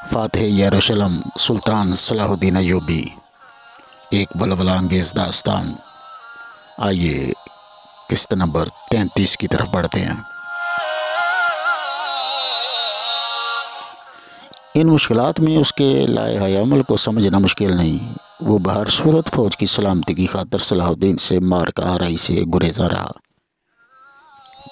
فاتح یروشلم سلطان صلاح الدین ایوبی، ایک ولولہ انگیز داستان۔ آئیے قسط نمبر 33 کی طرف بڑھتے ہیں۔ ان مشکلات میں اس کے لائحہ عمل کو سمجھنا مشکل نہیں۔ وہ بہر صورت فوج کی سلامتی کی خاطر صلاح الدین سے مارکہ آرائی سے گریزاں رہا۔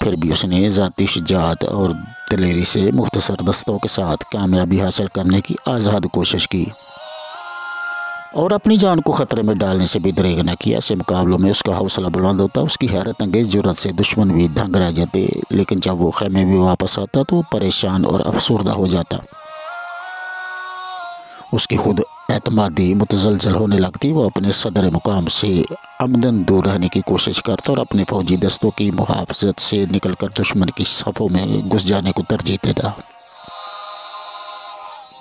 پھر بھی اس نے ذاتی شجاعت اور دلیری سے مختصر دستوں کے ساتھ کامیابی حاصل کرنے کی آزاد کوشش کی اور اپنی جان کو خطرے میں ڈالنے سے بھی دریغ نہ کیا۔ ایسے مقابلوں میں اس کا حوصلہ بلند ہوتا، اس کی حیرت انگیز جرأت سے دشمن بھی دھنگ رہ جاتے، لیکن جب وہ خیمے میں واپس آتا تو پریشان اور افسردہ ہو جاتا۔ اس کی خود اعتمادی متزلزل ہونے لگتی۔ وہ اپنے صدر مقام سے عمدن دور رہنے کی کوشش کرتا اور اپنے فوجی دستوں کی محافظت سے نکل کر دشمن کی صفوں میں گھس جانے کو ترجیح دیتا۔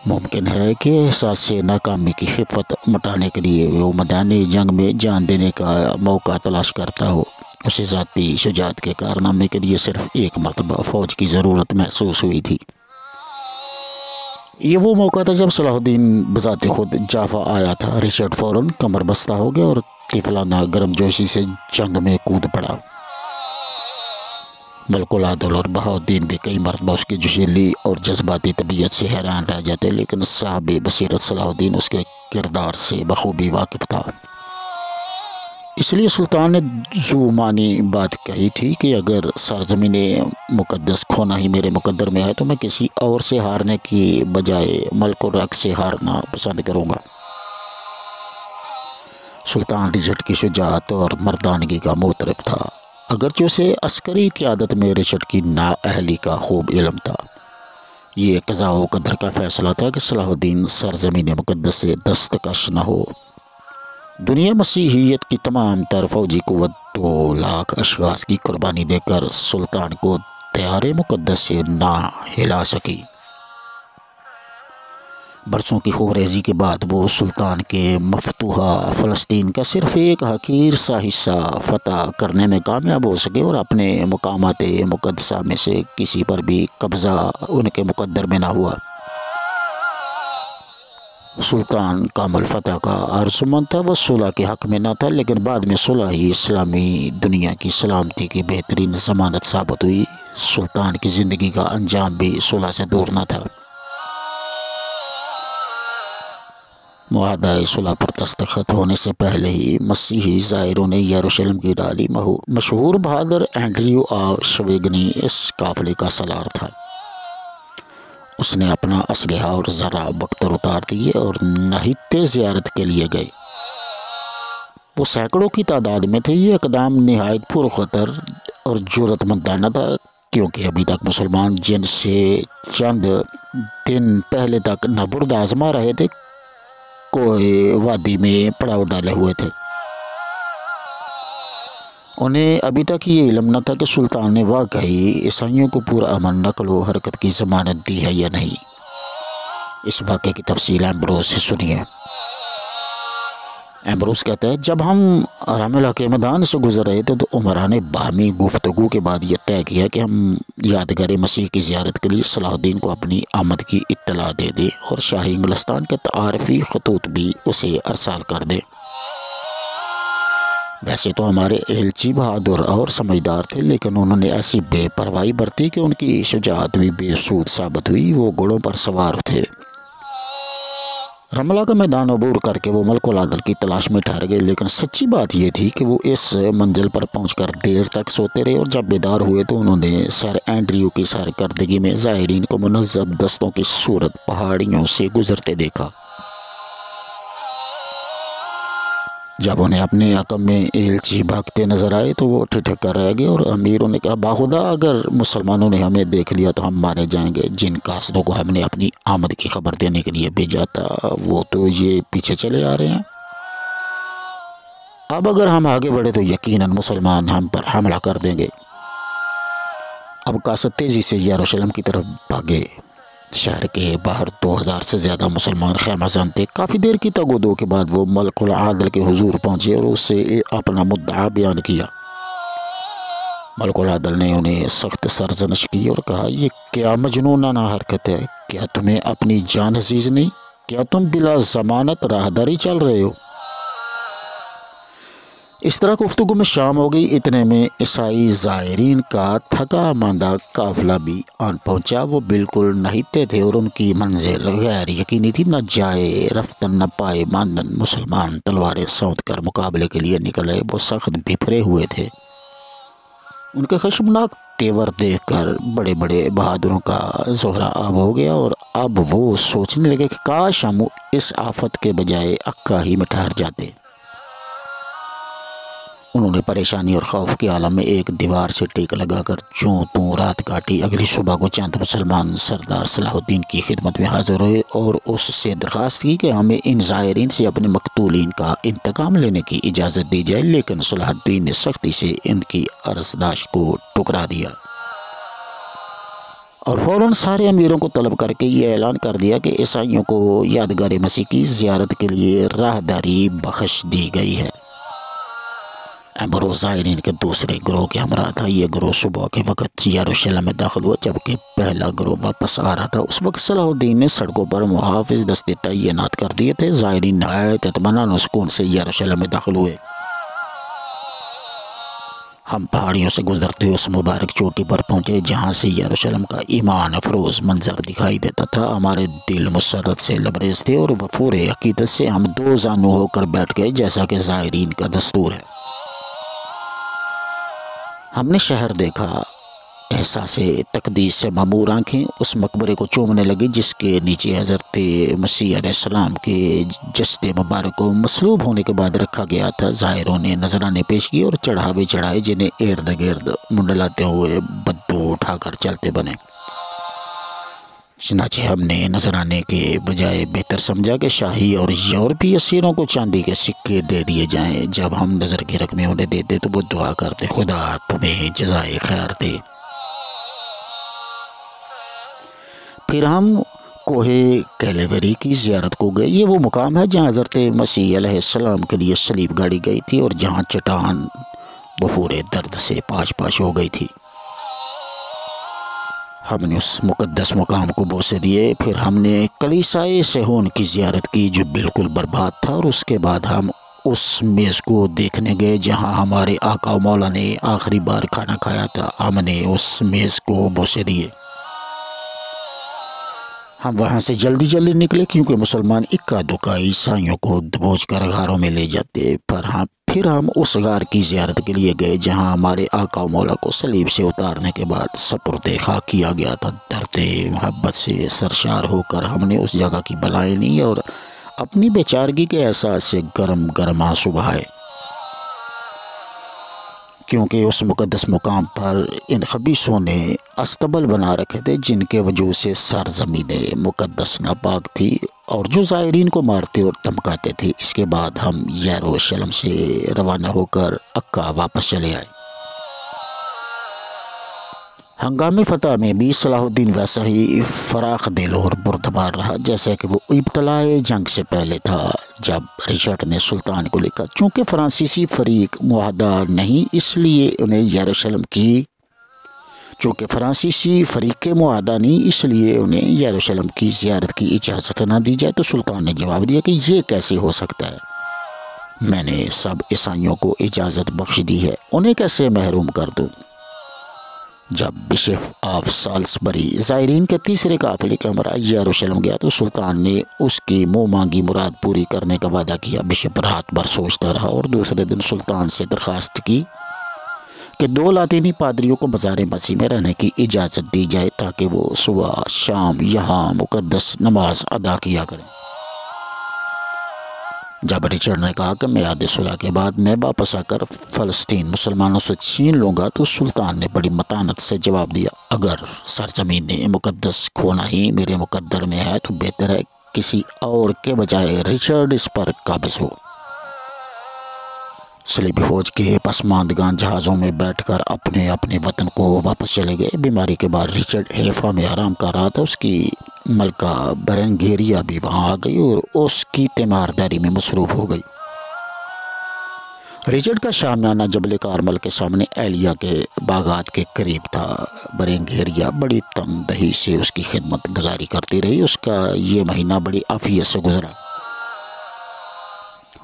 ممکن ہے کہ احساس ناکامی کی خفت مٹانے کے لیے وہ میدان جنگ میں جان دینے کا موقع تلاش کرتا ہو۔ اسے ذاتی شجاعت کے کارنامے کے لیے صرف ایک مرتبہ فوج کی ضرورت محسوس ہوئی تھی۔ یہ وہ موقع تھا جب صلاح الدین بذات خود جافا آیا تھا۔ رچرڈ فوراً کمر بستہ ہو گیا اور طفلانہ گرم جوشی سے جنگ میں کود پڑا۔ ملک العدل اور بہاؤالدین بھی کئی مرتبہ اس کی جوشیلی اور جذباتی طبیعت سے حیران رہ جاتے، لیکن صاحب بصیرت صلاح الدین اس کے کردار سے بخوبی واقف تھا۔ اس لیے سلطان نے ذو معنی بات کہی تھی کہ اگر سرزمین مقدس کھونا ہی میرے مقدر میں ہے تو میں کسی اور سے ہارنے کی بجائے ملک الرق سے ہارنا پسند کروں گا۔ سلطان رچرڈ کی شجاعت اور مردانگی کا معترف تھا، اگرچہ اسے عسکری قیادت میں رچرڈ کی نااہلی کا خوب علم تھا۔ یہ قضاء و قدر کا فیصلہ تھا کہ صلاح الدین سرزمین مقدس سے دستکش نہ ہو۔ دنیا مسیحیت کی تمام تر فوجی قوت 2 لاکھ اشخاص کی قربانی دے کر سلطان کو دیار مقدس سے نہ ہلا سکی۔ برسوں کی خوریزی کے بعد وہ سلطان کے مفتوحہ فلسطین کا صرف ایک حقیر سا حصہ فتح کرنے میں کامیاب ہو سکے اور اپنے مقامات مقدسہ میں سے کسی پر بھی قبضہ ان کے مقدر میں نہ ہوا۔ سلطان کامل فتح کا آرزومند تھا، وہ صلح کے حق میں نہ تھا، لیکن بعد میں صلح ہی اسلامی دنیا کی سلامتی کی بہترین ضمانت ثابت ہوئی۔ سلطان کی زندگی کا انجام بھی صلح سے دور نہ تھا۔ معاہدہ صلح پر دستخط ہونے سے پہلے ہی مسیحی زائروں نے یروشلم کی ڈالی۔ مشہور بہادر اینڈریو آف شویگنی اس قافلے کا سالار تھا۔ اس نے اپنا اسلحہ اور ذرہ بختر اتار دیے اور نہتے زیارت کے لیے گئے۔ وہ سینکڑوں کی تعداد میں تھے۔ یہ اقدام نہایت پرخطر اور جرأت مندانہ تھا، کیونکہ ابھی تک مسلمان جن سے چند دن پہلے تک نبرد آزما رہے تھے کوہ وادی میں پڑاؤ ڈالے ہوئے تھے۔ انہیں ابھی تک یہ علم نہ تھا کہ سلطان نے واقعی عیسائیوں کو پورا امن نقل و حرکت کی ضمانت دی ہے یا نہیں۔ اس واقعے کی تفصیل ایمبروز سے سنیے۔ ایمبروز کہتا ہے، جب ہم رملہ کے میدان سے گزر رہے تھے تو عمرا نے باہمی گفتگو کے بعد یہ طے کیا کہ ہم یادگار مسیح کی زیارت کے لیے صلاح الدین کو اپنی آمد کی اطلاع دے دیں اور شاہی انگلستان کے تعارفی خطوط بھی اسے ارسال کر دیں۔ ویسے تو ہمارے ایلچی بہادر اور سمجھدار تھے، لیکن انہوں نے ایسی بے پرواہی برتی کہ ان کی شجاعت بھی بے سود ثابت ہوئی۔ وہ گھوڑوں پر سوار تھے۔ رملہ کا میدان عبور کر کے وہ ملک العدل کی تلاش میں ٹھہر گئے، لیکن سچی بات یہ تھی کہ وہ اس منزل پر پہنچ کر دیر تک سوتے رہے، اور جب بیدار ہوئے تو انہوں نے سر اینڈریو کی سرکردگی میں زائرین کو منظم دستوں کی صورت پہاڑیوں سے گزرتے دیکھا۔ جب انہیں اپنے حکم میں ایلچی بھاگتے نظر آئے تو وہ ٹھٹک کر رہ گئے، اور امیروں نے کہا، باخدا اگر مسلمانوں نے ہمیں دیکھ لیا تو ہم مارے جائیں گے۔ جن قاصدوں کو ہم نے اپنی آمد کی خبر دینے کے لیے بھیجا تھا وہ تو یہ پیچھے چلے آ رہے ہیں۔ اب اگر ہم آگے بڑھے تو یقیناً مسلمان ہم پر حملہ کر دیں گے۔ اب قاصد تیزی سے یروشلم کی طرف بھاگے۔ شہر کے باہر 2000 سے زیادہ مسلمان خیمہ زن تھے۔ کافی دیر کی تگ و دو کے بعد وہ ملک العدل کے حضور پہنچے اور اس سے اپنا مدعا بیان کیا۔ ملک العدل نے انہیں سخت سرزنش کی اور کہا، یہ کیا مجنونانہ حرکت ہے؟ کیا تمہیں اپنی جان عزیز نہیں؟ کیا تم بلا ضمانت راہداری چل رہے ہو؟ اس طرح گفتگو میں شام ہو گئی۔ اتنے میں عیسائی زائرین کا تھکا ماندہ قافلہ بھی آن پہنچا۔ وہ بالکل نہیتے تھے اور ان کی منزل غیر یقینی تھی۔ نہ جائے رفتن نہ پائے ماندن مسلمان تلواریں سونت کر مقابلے کے لیے نکلے۔ وہ سخت بپھرے ہوئے تھے۔ ان کے خشمناک تیور دیکھ کر بڑے بڑے بہادروں کا زہرہ آب ہو گیا، اور اب وہ سوچنے لگے کہ کاش ہم اس آفت کے بجائے عکا ہی میں ٹھہر جاتے۔ انہوں نے پریشانی اور خوف کے عالم میں ایک دیوار سے ٹیک لگا کر چوں توں رات کاٹی۔ اگلی صبح کو چند مسلمان سردار صلاح الدین کی خدمت میں حاضر ہوئے اور اس سے درخواست کی کہ ہمیں ان زائرین سے اپنے مقتولین کا انتقام لینے کی اجازت دی جائے، لیکن صلاح الدین نے سختی سے ان کی عرضداشت کو ٹھکرا دیا اور فوراً سارے امیروں کو طلب کر کے یہ اعلان کر دیا کہ عیسائیوں کو یادگار مسیح کی زیارت کے لیے راہداری بخش دی گئی ہے۔ امر زائرین کے دوسرے گروہ کے ہمراہ تھا۔ یہ گروہ صبح کے وقت یروشلم میں داخل ہوا، جبکہ پہلا گروہ واپس آ رہا تھا۔ اس وقت صلاح الدین نے سڑکوں پر محافظ دستے تعینات کر دیے تھے۔ زائرین نہایت اطمینان و سکون سے یروشلم میں داخل ہوئے۔ ہم پہاڑیوں سے گزرتے اس مبارک چوٹی پر پہنچے جہاں سے یروشلم کا ایمان افروز منظر دکھائی دیتا تھا۔ ہمارے دل مسرت سے لبریز تھے اور وفور عقیدت سے ہم دو زانو ہو کر بیٹھ گئے، جیسا کہ زائرین کا دستور ہے۔ ہم نے شہر دیکھا۔ احساس تقدیس سے معمور آنکھیں اس مقبرے کو چومنے لگی جس کے نیچے حضرت مسیح علیہ السلام کے جسد مبارک کو مصلوب ہونے کے بعد رکھا گیا تھا۔ زائروں نے نذرانے پیش کیے اور چڑھاوے چڑھائے جنہیں ارد گرد منڈلاتے ہوئے بدو اٹھا کر چلتے بنے۔ چنانچہ ہم نے نذرانے کے بجائے بہتر سمجھا کہ شاہی اور یورپی اسیروں کو چاندی کے سکے دے دیے جائیں۔ جب ہم نظر کی رقمیں انہیں دیتے تو وہ دعا کرتے، خدا تمہیں جزائے خیر دے۔ پھر ہم کوہ کیلیوری کی زیارت کو گئے۔ یہ وہ مقام ہے جہاں حضرت مسیح علیہ السلام کے لیے صلیب گاڑی گئی تھی اور جہاں چٹان بفور درد سے پاش پاش ہو گئی تھی۔ ہم نے اس مقدس مقام کو بوسے دیے۔ پھر ہم نے کلیسائے صہیون کی زیارت کی جو بالکل برباد تھا، اور اس کے بعد ہم اس میز کو دیکھنے گئے جہاں ہمارے آقا و مولا نے آخری بار کھانا کھایا تھا۔ ہم نے اس میز کو بوسے دیے۔ ہم وہاں سے جلدی جلدی نکلے کیونکہ مسلمان اکا دکا عیسائیوں کو دبوچ کر غاروں میں لے جاتے۔ پھر ہم اس غار کی زیارت کے لیے گئے جہاں ہمارے آقا و مولا کو صلیب سے اتارنے کے بعد سپرد خاک کیا گیا تھا۔ درد محبت سے سرشار ہو کر ہم نے اس جگہ کی بلائیں لیں اور اپنی بیچارگی کے احساس سے گرم گرم آنسو بہائے، کیونکہ اس مقدس مقام پر ان خبیثوں نے استبل بنا رکھے تھے جن کے وجود سے سرزمین مقدس ناپاک تھی اور جو زائرین کو مارتے اور دھمکاتے تھے۔ اس کے بعد ہم یروشلم سے روانہ ہو کر عکا واپس چلے آئے۔ ہنگامی فتح میں بھی صلاح الدین ویسا ہی فراخ دل اور بردبار رہا جیسا کہ وہ ابتدائے جنگ سے پہلے تھا۔ جب رچرڈ نے سلطان کو لکھا، چونکہ فرانسیسی فریق معاہدہ نہیں اس لیے انہیں یروشلم کی زیارت کی اجازت نہ دی جائے، تو سلطان نے جواب دیا کہ یہ کیسے ہو سکتا ہے؟ میں نے سب عیسائیوں کو اجازت بخش دی ہے، انہیں کیسے محروم کر دوں؟ جب بشپ آف سالسبری زائرین کے تیسرے قافلے کے ہمراہ یروشلم گیا تو سلطان نے اس کی منہ مانگی مراد پوری کرنے کا وعدہ کیا۔ بشپ رات بھر سوچتا رہا اور دوسرے دن سلطان سے درخواست کی کہ 2 لاطینی پادریوں کو مزار مسیح میں رہنے کی اجازت دی جائے تاکہ وہ صبح شام یہاں مقدس نماز ادا کیا کریں۔ جب رچرڈ نے کہا کہ میعاد صلح کے بعد میں واپس آ کر فلسطین مسلمانوں سے چھین لوں گا، تو سلطان نے بڑی متانت سے جواب دیا، اگر سرزمین مقدس کھونا ہی میرے مقدر میں ہے تو بہتر ہے کسی اور کے بجائے رچرڈ اس پر قابض ہو۔ صلیبی فوج کے پسماندگان جہازوں میں بیٹھ کر اپنے اپنے وطن کو واپس چلے گئے۔ بیماری کے بعد رچرڈ حیفا میں آرام کر رہا تھا۔ اس کی ملکہ برنگیریا بھی وہاں آ گئی اور اس کی تیمارداری میں مصروف ہو گئی۔ رچرڈ کا شامیانہ جبل کارمل کے سامنے ایلیا کے باغات کے قریب تھا۔ برینگیریا بڑی تنگ دہی سے اس کی خدمت گزاری کرتی رہی۔ اس کا یہ مہینہ بڑی عافیت سے گزرا۔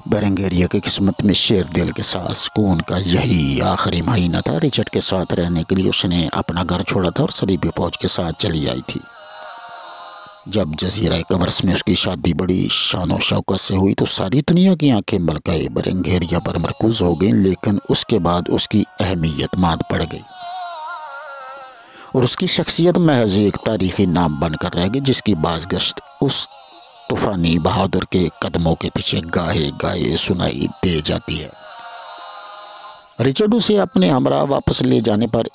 برینگیریا کی قسمت میں شیر دل کے ساتھ سکون کا یہی آخری مہینہ تھا۔ رچرڈ کے ساتھ رہنے کے لیے اس نے اپنا گھر چھوڑا تھا اور صلیبی فوج کے ساتھ چلی آئی تھی۔ جب جزیرہ قبرص میں اس کی شادی بڑی شان و شوکت سے ہوئی تو ساری دنیا کی آنکھیں ملکہ برینگیریا پر مرکوز ہو گئیں، لیکن اس کے بعد اس کی اہمیت مات پڑ گئی اور اس کی شخصیت محض ایک تاریخی نام بن کر رہ گئی، جس کی بازگشت اس طوفانی بہادر کے قدموں کے پیچھے گاہے گاہے سنائی دے جاتی ہے۔ رچرڈ اسے اپنے ہمراہ واپس لے جانے پر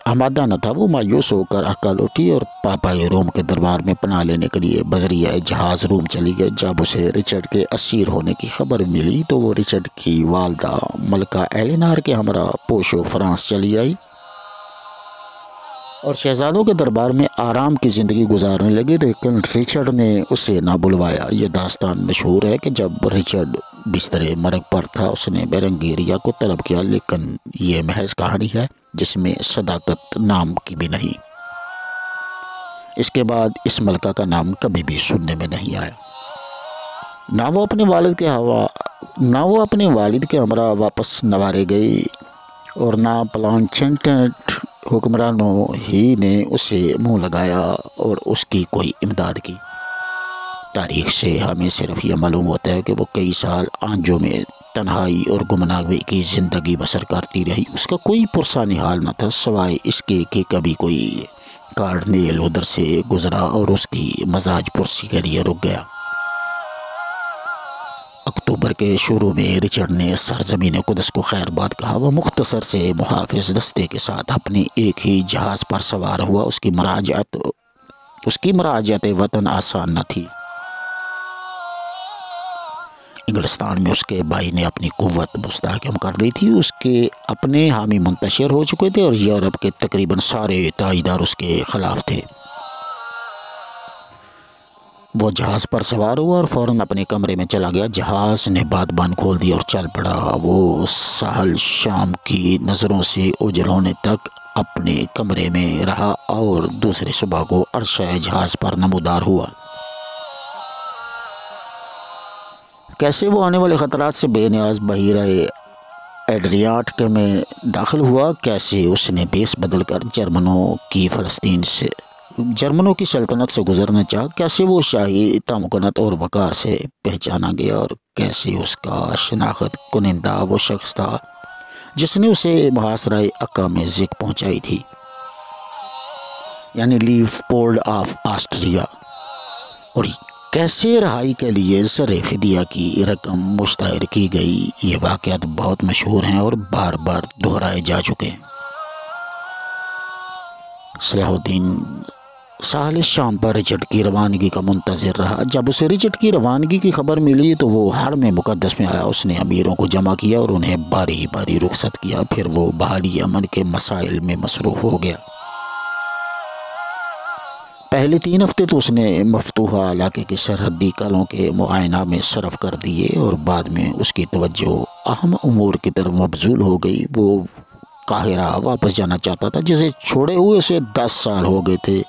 آمادہ نہ تھا۔ وہ مایوس ہو کر اکل اٹھی اور پاپائے روم کے دربار میں پناہ لینے کے لیے بذریعہ جہاز روم چلی گئی۔ جب اسے رچرڈ کے اسیر ہونے کی خبر ملی تو وہ رچرڈ کی والدہ ملکہ ایلینار کے ہمراہ پوشو فرانس چلی آئی اور شہزادوں کے دربار میں آرام کی زندگی گزارنے لگی، لیکن رچرڈ نے اسے نہ بلوایا۔ یہ داستان مشہور ہے کہ جب رچرڈ بستر مرگ پر تھا اس نے برینگیریا کو طلب کیا، لیکن یہ محض کہانی ہے جس میں صداقت نام کی بھی نہیں۔ اس کے بعد اس ملکہ کا نام کبھی بھی سننے میں نہیں آیا۔ نہ وہ اپنے والد کے ہمراہ واپس نوارے گئی اور نہ پلانچینٹ حکمرانوں ہی نے اسے منہ لگایا اور اس کی کوئی امداد کی۔ تاریخ سے ہمیں صرف یہ معلوم ہوتا ہے کہ وہ کئی سال آنجوں میں تنہائی اور گمنامی کی زندگی بسر کرتی رہی۔ اس کا کوئی پرسانی حال نہ تھا سوائے اس کے کہ کبھی کوئی کارڈنیل ادھر سے گزرا اور اس کی مزاج پرسی کے لیے رک گیا۔ اکتوبر کے شروع میں رچرڈ نے سرزمین قدس کو خیر باد کہا۔ وہ مختصر سے محافظ دستے کے ساتھ اپنے ایک ہی جہاز پر سوار ہوا۔ اس کی مراجعت وطن آسان نہ تھی۔ انگلستان میں اس کے بھائی نے اپنی قوت مستحکم کر دی تھی، اس کے اپنے حامی منتشر ہو چکے تھے اور یورپ کے تقریباً سارے تائیدار اس کے خلاف تھے۔ وہ جہاز پر سوار ہوا اور فوراً اپنے کمرے میں چلا گیا۔ جہاز نے بادبان کھول دی اور چل پڑا۔ وہ ساحل شام کی نظروں سے اوجھل ہونے تک اپنے کمرے میں رہا اور دوسری صبح کو عرصہ جہاز پر نمودار ہوا۔ کیسے وہ آنے والے خطرات سے بے نیاز بحیرہ ایڈریاٹک میں داخل ہوا، کیسے اس نے بیس بدل کر جرمنوں کی سلطنت سے گزرنا چاہا، کیسے وہ شاہی تمکنت اور وقار سے پہچانا گیا اور کیسے اس کا شناخت کنندہ وہ شخص تھا جس نے اسے محاصرہ عقا میں ذک پہنچائی تھی، یعنی لیوپولڈ آف آسٹریا، اور کیسے رہائی کے لیے زر فدیہ کی رقم مشتہر کی گئی۔ یہ واقعات بہت مشہور ہیں اور بار بار دہرائے جا چکے ہیں۔ صلاح الدین ساحل شام پر رچرڈ کی روانگی کا منتظر رہا۔ جب اسے رچرڈ کی روانگی کی خبر ملی تو وہ حرم مقدس میں آیا۔ اس نے امیروں کو جمع کیا اور انہیں باری باری رخصت کیا، پھر وہ بحالی امن کے مسائل میں مصروف ہو گیا۔ پہلے 3 ہفتے تو اس نے مفتوحہ علاقے کے سرحدی قلعوں کے معائنہ میں صرف کر دیے اور بعد میں اس کی توجہ اہم امور کی طرف مبذول ہو گئی۔ وہ قاہرہ واپس جانا چاہتا تھا جسے چھوڑے ہوئے اسے 10 سال ہو گئے تھے،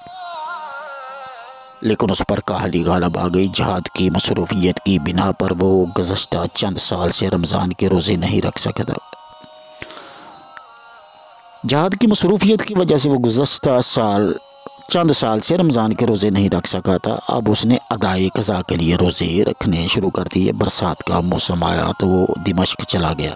لیکن اس پر کاہلی غالب آ گئی۔ جہاد کی مصروفیت کی بنا پر وہ گزشتہ چند سال سے رمضان کے روزے نہیں رکھ سکا تھا۔ جہاد کی مصروفیت کی وجہ سے وہ گزشتہ چند سال سے رمضان کے روزے نہیں رکھ سکا تھا۔ اب اس نے ادائے قضا کے لیے روزے رکھنے شروع کر دیے۔ برسات کا موسم آیا تو وہ دمشق چلا گیا۔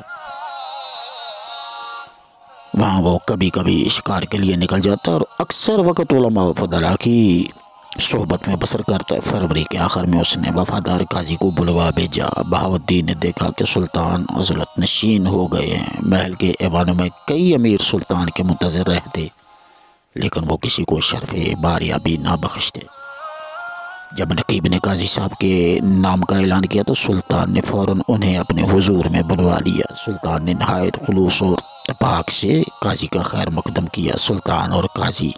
وہاں وہ کبھی کبھی شکار کے لیے نکل جاتا اور اکثر وقت علماء و فضلاء کی صحبت میں بسر کرتا ہے۔ فروری کے آخر میں اس نے وفادار قاضی کو بلوا بھیجا۔ بہاؤالدین نے دیکھا کہ سلطان عزلت نشین ہو گئے ہیں۔ محل کے ایوانوں میں کئی امیر سلطان کے منتظر رہتے، لیکن وہ کسی کو شرف باریابی نہ بخشتے۔ جب نقیب نے قاضی صاحب کے نام کا اعلان کیا تو سلطان نے فوراً انہیں اپنے حضور میں بلوا لیا۔ سلطان نے نہایت خلوص اور تپاک سے قاضی کا خیر مقدم کیا۔ سلطان اور قاضی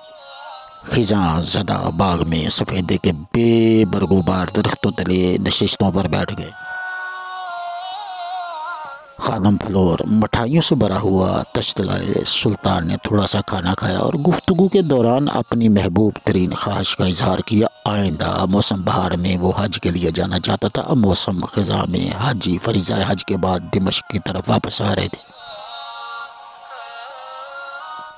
خزاں زدہ باغ میں سفیدے کے بے برگوبار درختوں تلے نشستوں پر بیٹھ گئے۔ خادم فلور مٹھائیوں سے بھرا ہوا تشت لائے۔ سلطان نے تھوڑا سا کھانا کھایا اور گفتگو کے دوران اپنی محبوب ترین خواہش کا اظہار کیا۔ آئندہ موسم بہار میں وہ حج کے لیے جانا چاہتا تھا۔ اب موسم خزاں میں حاجی فریضہ حج کے بعد دمشق کی طرف واپس آ رہے تھے۔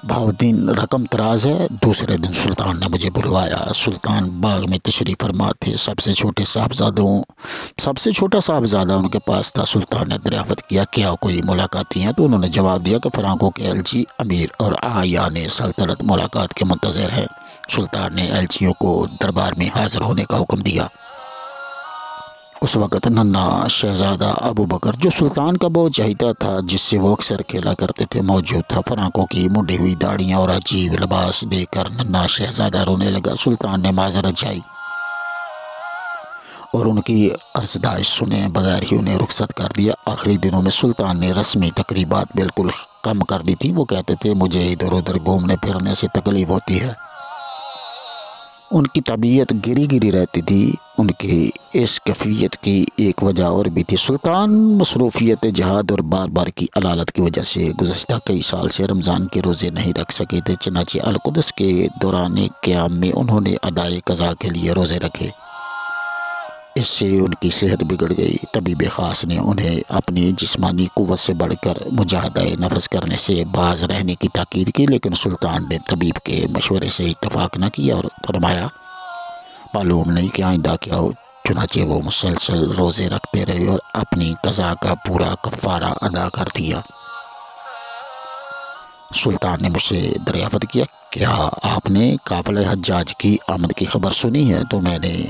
بہاؤالدین رقم تراز ہے۔ دوسرے دن سلطان نے مجھے بلوایا۔ سلطان باغ میں تشریف فرما تھے۔ سب سے چھوٹا صاحبزادہ ان کے پاس تھا۔ سلطان نے دریافت کیا کیا کوئی ملاقاتی ہیں، تو انہوں نے جواب دیا کہ فرانکو کے ایلچی امیر اور اعیان سلطنت ملاقات کے منتظر ہیں۔ سلطان نے ایلچیوں کو دربار میں حاضر ہونے کا حکم دیا۔ اس وقت ننھا شہزادہ ابوبکر، جو سلطان کا بہت چہیتا تھا، جس سے وہ اکثر کھیلا کرتے تھے، موجود تھا۔ فرانکو کی منڈی ہوئی داڑیاں اور عجیب لباس دیکھ کر ننھا شہزادہ رونے لگا۔ سلطان نے معذرت چاہی اور ان کی عرضداشت سنے بغیر ہی انہیں رخصت کر دیا۔ آخری دنوں میں سلطان نے رسمی تقریبات بالکل کم کر دی تھی۔ وہ کہتے تھے مجھے ادھر ادھر گھومنے پھرنے سے تکلیف ہوتی ہے۔ ان کی طبیعت گری رہتی تھی۔ ان کی اس کیفیت کی ایک وجہ اور بھی تھی۔ سلطان مصروفیت جہاد اور بار بار کی علالت کی وجہ سے گزشتہ کئی سال سے رمضان کے روزے نہیں رکھ سکے تھے۔ چنانچہ القدس کے دوران قیام میں انہوں نے ادائے قضا کے لیے روزے رکھے۔ اس سے ان کی صحت بگڑ گئی۔ طبیب خاص نے انہیں اپنی جسمانی قوت سے بڑھ کر مجاہدہ نفس کرنے سے باز رہنے کی تاکید کی، لیکن سلطان نے طبیب کے مشورے سے اتفاق نہ کیا اور فرمایا معلوم نہیں کہ آئندہ کیا ہو۔ چنانچہ وہ مسلسل روزے رکھتے رہے اور اپنی قضا کا پورا کفارہ ادا کر دیا۔ سلطان نے مجھ سے دریافت کیا کیا آپ نے قافلہ حجاج کی آمد کی خبر سنی ہے؟ تو میں نے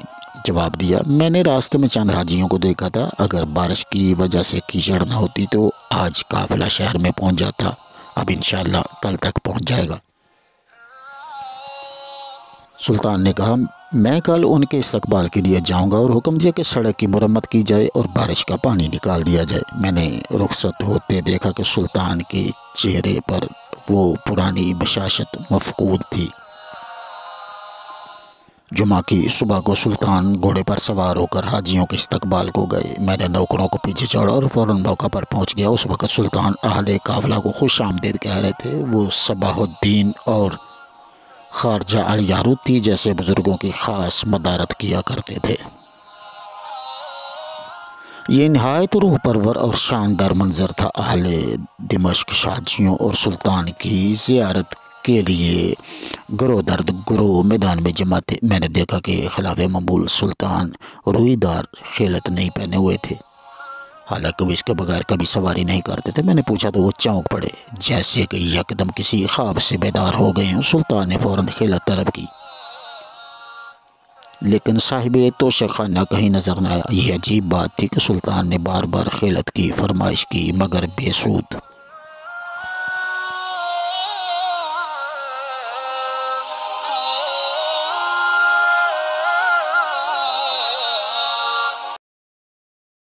جواب دیا میں نے راستے میں چند حاجیوں کو دیکھا تھا۔ اگر بارش کی وجہ سے کیچڑ نہ ہوتی تو آج قافلہ شہر میں پہنچ جاتا۔ اب انشاءاللہ کل تک پہنچ جائے گا۔ سلطان نے کہا میں کل ان کے استقبال کے لیے جاؤں گا اور حکم دیا کہ سڑک کی مرمت کی جائے اور بارش کا پانی نکال دیا جائے۔ میں نے رخصت ہوتے دیکھا کہ سلطان کے چہرے پر وہ پرانی بشاشت مفقود تھی۔ جمعہ کی صبح کو سلطان گھوڑے پر سوار ہو کر حاجیوں کے استقبال کو گئے۔ میں نے نوکروں کو پیچھے چھوڑا اور فوراً موقع پر پہنچ گیا۔ اس وقت سلطان اہل قافلہ کو خوش آمدید کہہ رہے تھے۔ وہ صباح الدین اور خارجہ الیاروتی جیسے بزرگوں کی خاص مدارت کیا کرتے تھے۔ یہ نہایت روح پرور اور شاندار منظر تھا۔ اہل دمشق حاجیوں اور سلطان کی زیارت کے لیے گروہ درد گروہ میدان میں جمع تھے۔ میں نے دیکھا کہ خلاف معمول سلطان روئی دار خیلت نہیں پہنے ہوئے تھے، حالانکہ وہ اس کے بغیر کبھی سواری نہیں کرتے تھے۔ میں نے پوچھا تو وہ چونک پڑے جیسے کہ یکدم کسی خواب سے بیدار ہو گئے ہوں۔ سلطان نے فوراً خیلت طلب کی، لیکن صاحب توشہ خانہ کہیں نظر نہ آیا۔ یہ عجیب بات تھی کہ سلطان نے بار بار خیلت کی فرمائش کی مگر بے سود۔